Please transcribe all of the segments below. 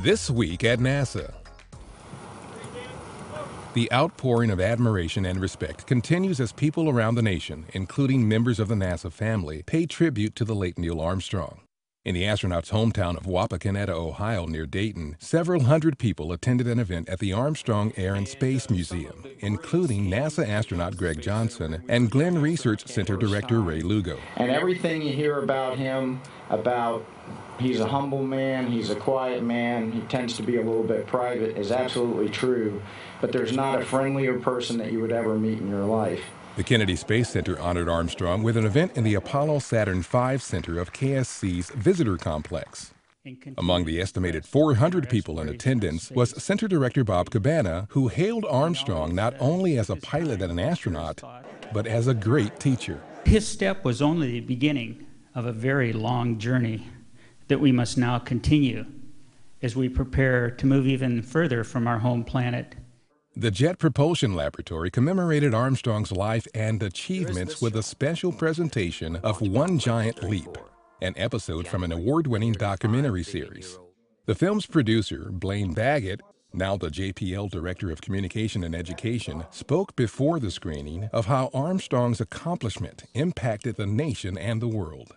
This week at NASA. The outpouring of admiration and respect continues as people around the nation, including members of the NASA family, pay tribute to the late Neil Armstrong. In the astronaut's hometown of Wapakoneta, Ohio, near Dayton, several hundred people attended an event at the Armstrong Air and Space Museum, including NASA astronaut Greg Johnson and Glenn Research Center Director Ray Lugo. And everything you hear about him, he's a humble man, he's a quiet man, he tends to be a little bit private, is absolutely true. But there's not a friendlier person that you would ever meet in your life. The Kennedy Space Center honored Armstrong with an event in the Apollo Saturn V Center of KSC's Visitor Complex. Among the estimated 400 people in attendance was Center Director Bob Cabana, who hailed Armstrong not only as a pilot and an astronaut, but as a great teacher. His step was only the beginning of a very long journey that we must now continue as we prepare to move even further from our home planet. The Jet Propulsion Laboratory commemorated Armstrong's life and achievements with a special presentation of One Giant Leap, an episode from an award-winning documentary series. The film's producer, Blaine Baggett, now the JPL Director of Communication and Education, spoke before the screening of how Armstrong's accomplishment impacted the nation and the world.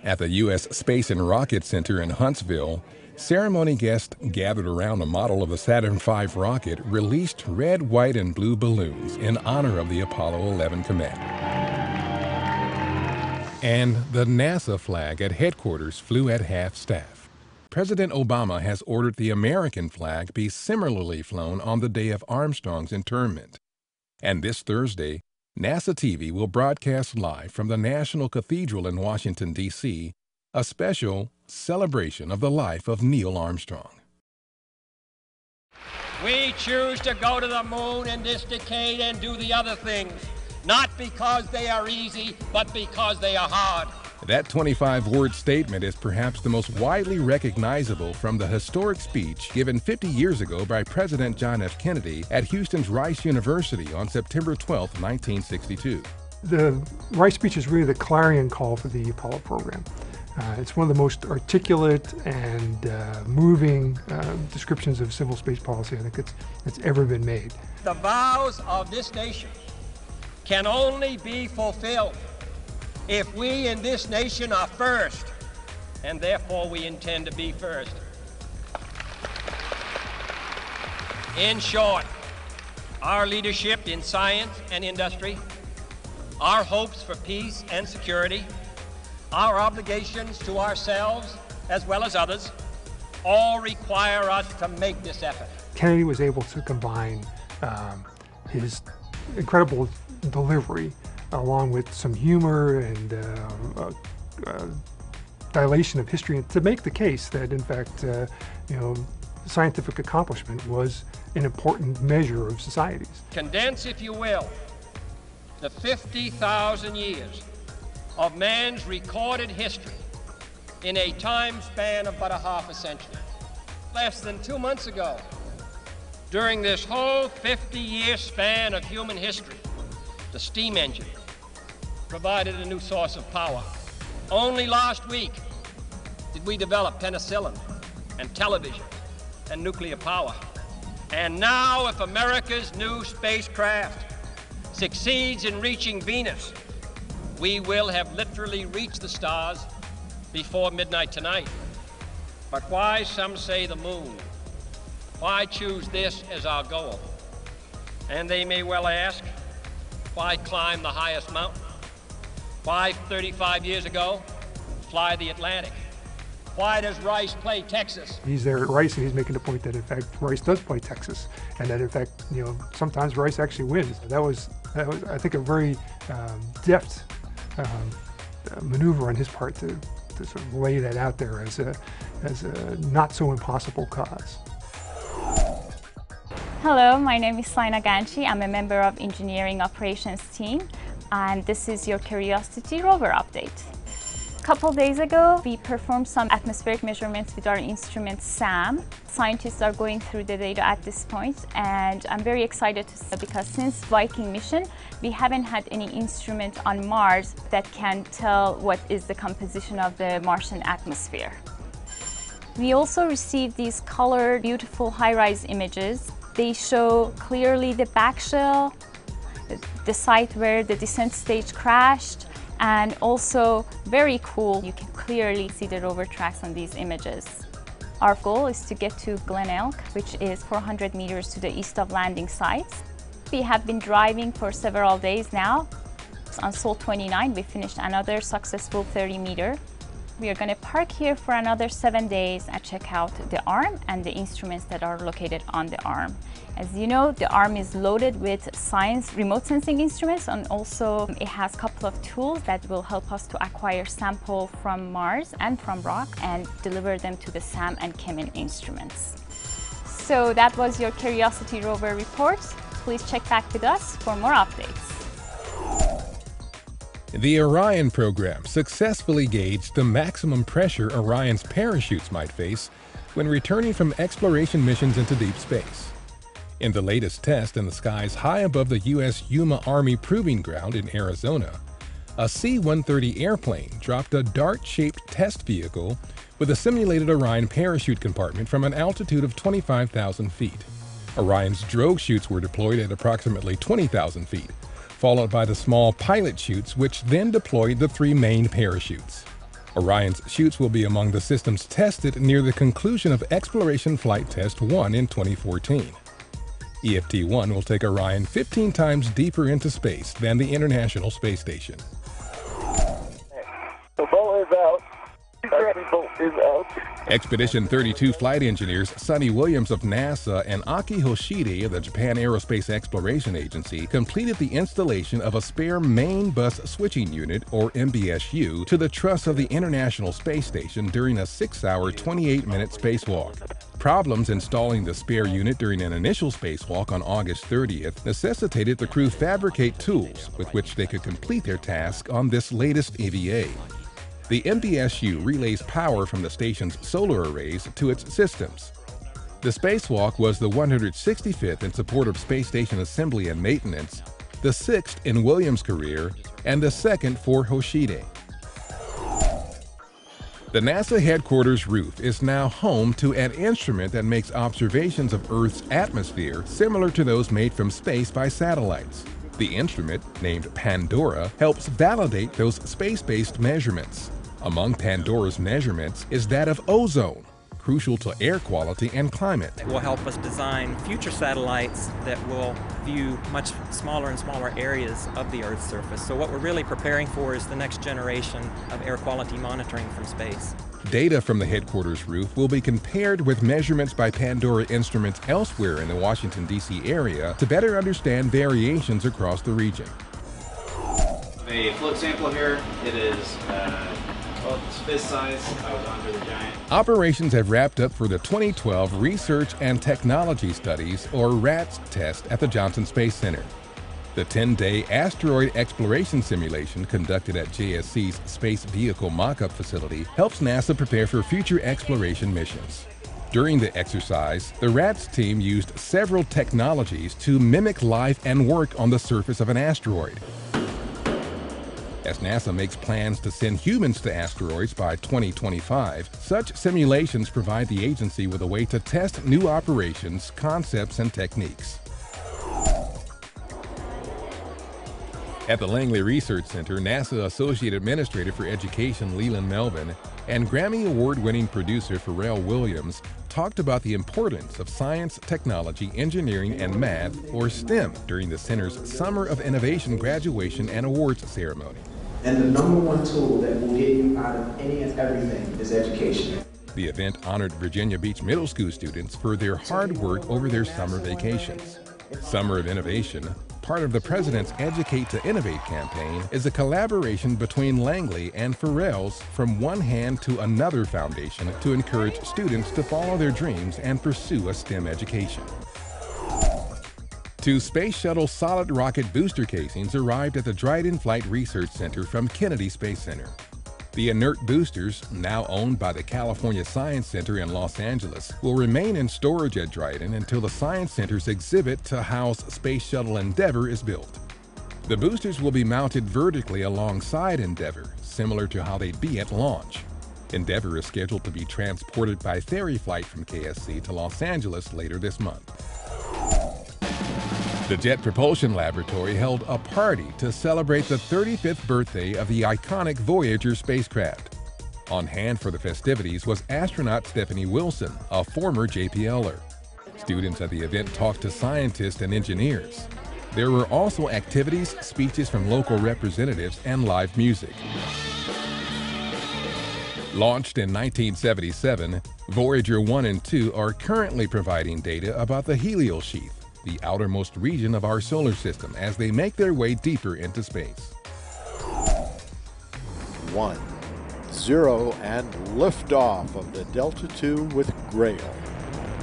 At the U.S. Space and Rocket Center in Huntsville, ceremony guests gathered around a model of the Saturn V rocket released red, white, and blue balloons in honor of the Apollo 11 commander. And the NASA flag at headquarters flew at half-staff. President Obama has ordered the American flag be similarly flown on the day of Armstrong's interment. And this Thursday, NASA TV will broadcast live from the National Cathedral in Washington, D.C., a special celebration of the life of Neil Armstrong. We choose to go to the moon in this decade and do the other things, not because they are easy, but because they are hard. That 25-word statement is perhaps the most widely recognizable from the historic speech given 50 years ago by President John F. Kennedy at Houston's Rice University on September 12, 1962. The Rice speech is really the clarion call for the Apollo program. It's one of the most articulate and moving descriptions of civil space policy I think it's ever been made. The vows of this nation can only be fulfilled if we in this nation are first, and therefore we intend to be first. In short, our leadership in science and industry, our hopes for peace and security, our obligations to ourselves as well as others, all require us to make this effort. Kennedy was able to combine his incredible delivery along with some humor and dilation of history to make the case that, in fact, scientific accomplishment was an important measure of societies. Condense, if you will, the 50,000 years of man's recorded history in a time span of but a half a century. Less than 2 months ago, during this whole 50-year span of human history, the steam engine provided a new source of power. Only last week did we develop penicillin and television and nuclear power. And now, if America's new spacecraft succeeds in reaching Venus, we will have literally reached the stars before midnight tonight. But why, some say, the moon? Why choose this as our goal? And they may well ask, why climb the highest mountain? Why, 35 years ago, fly the Atlantic? Why does Rice play Texas? He's there at Rice and he's making the point that, in fact, Rice does play Texas, and that, in fact, sometimes Rice actually wins. That was I think, a very deft maneuver on his part to sort of lay that out there as a not so impossible cause. Hello, my name is Saina Ganchi. I'm a member of Engineering Operations team, and this is your Curiosity rover update. A couple days ago, we performed some atmospheric measurements with our instrument SAM. Scientists are going through the data at this point, and I'm very excited to see, because since Viking mission, we haven't had any instrument on Mars that can tell what is the composition of the Martian atmosphere. We also received these colored, beautiful high-rise images. They show clearly the back shell, the site where the descent stage crashed, and also very cool, you can clearly see the rover tracks on these images. Our goal is to get to Glen Elk, which is 400 meters to the east of landing sites. We have been driving for several days now. On Sol 29, we finished another successful 30-meter. We are going to park here for another 7 days and check out the arm and the instruments that are located on the arm. As you know, the arm is loaded with science remote sensing instruments, and also it has a couple of tools that will help us to acquire samples from Mars and from rock and deliver them to the SAM and Kemin instruments. So that was your Curiosity rover report. Please check back with us for more updates. The Orion program successfully gauged the maximum pressure Orion's parachutes might face when returning from exploration missions into deep space. In the latest test in the skies high above the U.S. Yuma Army Proving Ground in Arizona, a C-130 airplane dropped a dart-shaped test vehicle with a simulated Orion parachute compartment from an altitude of 25,000 feet. Orion's drogue chutes were deployed at approximately 20,000 feet, followed by the small pilot chutes, which then deployed the 3 main parachutes. Orion's chutes will be among the systems tested near the conclusion of Exploration Flight Test 1 in 2014. EFT-1 will take Orion 15 times deeper into space than the International Space Station. The ball is out. Bolt is out. Expedition 32 flight engineers Sonny Williams of NASA and Aki Hoshide of the Japan Aerospace Exploration Agency completed the installation of a spare main bus switching unit, or MBSU, to the truss of the International Space Station during a 6-hour, 28-minute spacewalk. Problems installing the spare unit during an initial spacewalk on August 30th necessitated the crew fabricate tools with which they could complete their task on this latest EVA. The MBSU relays power from the station's solar arrays to its systems. The spacewalk was the 165th in support of space station assembly and maintenance, the 6th in Williams' career, and the 2nd for Hoshide. The NASA headquarters roof is now home to an instrument that makes observations of Earth's atmosphere similar to those made from space by satellites. The instrument, named Pandora, helps validate those space-based measurements. Among Pandora's measurements is that of ozone, crucial to air quality and climate. It will help us design future satellites that will view much smaller and smaller areas of the Earth's surface. So what we're really preparing for is the next generation of air quality monitoring from space. Data from the headquarters roof will be compared with measurements by Pandora instruments elsewhere in the Washington, D.C. area to better understand variations across the region. A float sample here. It is it's this size. I was onto the giant. Operations have wrapped up for the 2012 Research and Technology Studies, or RATS, test at the Johnson Space Center. The 10-day asteroid exploration simulation conducted at JSC's Space Vehicle Mock-up facility helps NASA prepare for future exploration missions. During the exercise, the RATS team used several technologies to mimic life and work on the surface of an asteroid. As NASA makes plans to send humans to asteroids by 2025, such simulations provide the agency with a way to test new operations, concepts, and techniques. At the Langley Research Center, NASA Associate Administrator for Education Leland Melvin and Grammy Award-winning producer Pharrell Williams talked about the importance of science, technology, engineering, and math, or STEM, during the center's Summer of Innovation graduation and awards ceremony. And the #1 tool that will get you out of any and everything is education. The event honored Virginia Beach Middle School students for their hard work over their summer vacations. Summer of Innovation, part of the President's Educate to Innovate campaign, is a collaboration between Langley and Pharrell's From One Hand to Another Foundation to encourage students to follow their dreams and pursue a STEM education. 2 Space Shuttle solid rocket booster casings arrived at the Dryden Flight Research Center from Kennedy Space Center. The inert boosters, now owned by the California Science Center in Los Angeles, will remain in storage at Dryden until the Science Center's exhibit to house Space Shuttle Endeavour is built. The boosters will be mounted vertically alongside Endeavour, similar to how they'd be at launch. Endeavour is scheduled to be transported by ferry flight from KSC to Los Angeles later this month. The Jet Propulsion Laboratory held a party to celebrate the 35th birthday of the iconic Voyager spacecraft. On hand for the festivities was astronaut Stephanie Wilson, a former JPLer. Students at the event talked to scientists and engineers. There were also activities, speeches from local representatives, and live music. Launched in 1977, Voyager 1 and 2 are currently providing data about the helial sheath, the outermost region of our solar system, as they make their way deeper into space. 1, 0, and liftoff of the Delta II with Grail.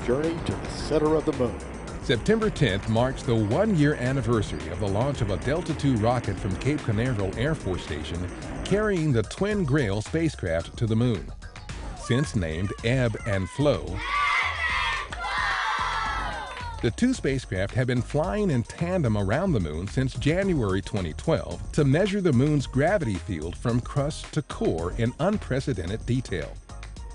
Journey to the center of the moon. September 10th marks the one-year anniversary of the launch of a Delta II rocket from Cape Canaveral Air Force Station, carrying the twin Grail spacecraft to the moon. Since named Ebb and Flow, the two spacecraft have been flying in tandem around the moon since January 2012 to measure the moon's gravity field from crust to core in unprecedented detail.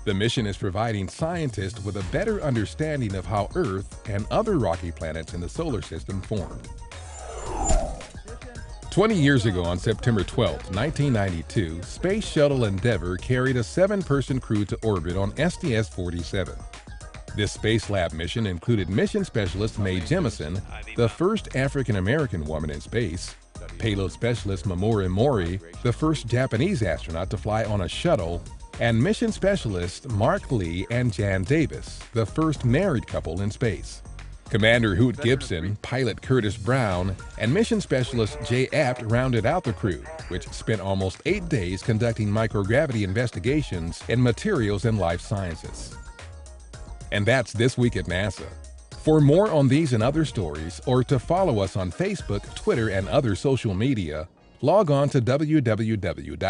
The mission is providing scientists with a better understanding of how Earth and other rocky planets in the solar system formed. 20 years ago on September 12, 1992, Space Shuttle Endeavour carried a 7-person crew to orbit on STS-47. This Space Lab mission included mission specialist Mae Jemison, the first African-American woman in space, payload specialist Mamoru Mori, the first Japanese astronaut to fly on a shuttle, and mission specialist Mark Lee and Jan Davis, the first married couple in space. Commander Hoot Gibson, pilot Curtis Brown, and mission specialist Jay Apt rounded out the crew, which spent almost 8 days conducting microgravity investigations in materials and life sciences. And that's This Week at NASA. For more on these and other stories, or to follow us on Facebook, Twitter, and other social media, log on to www.nasa.gov.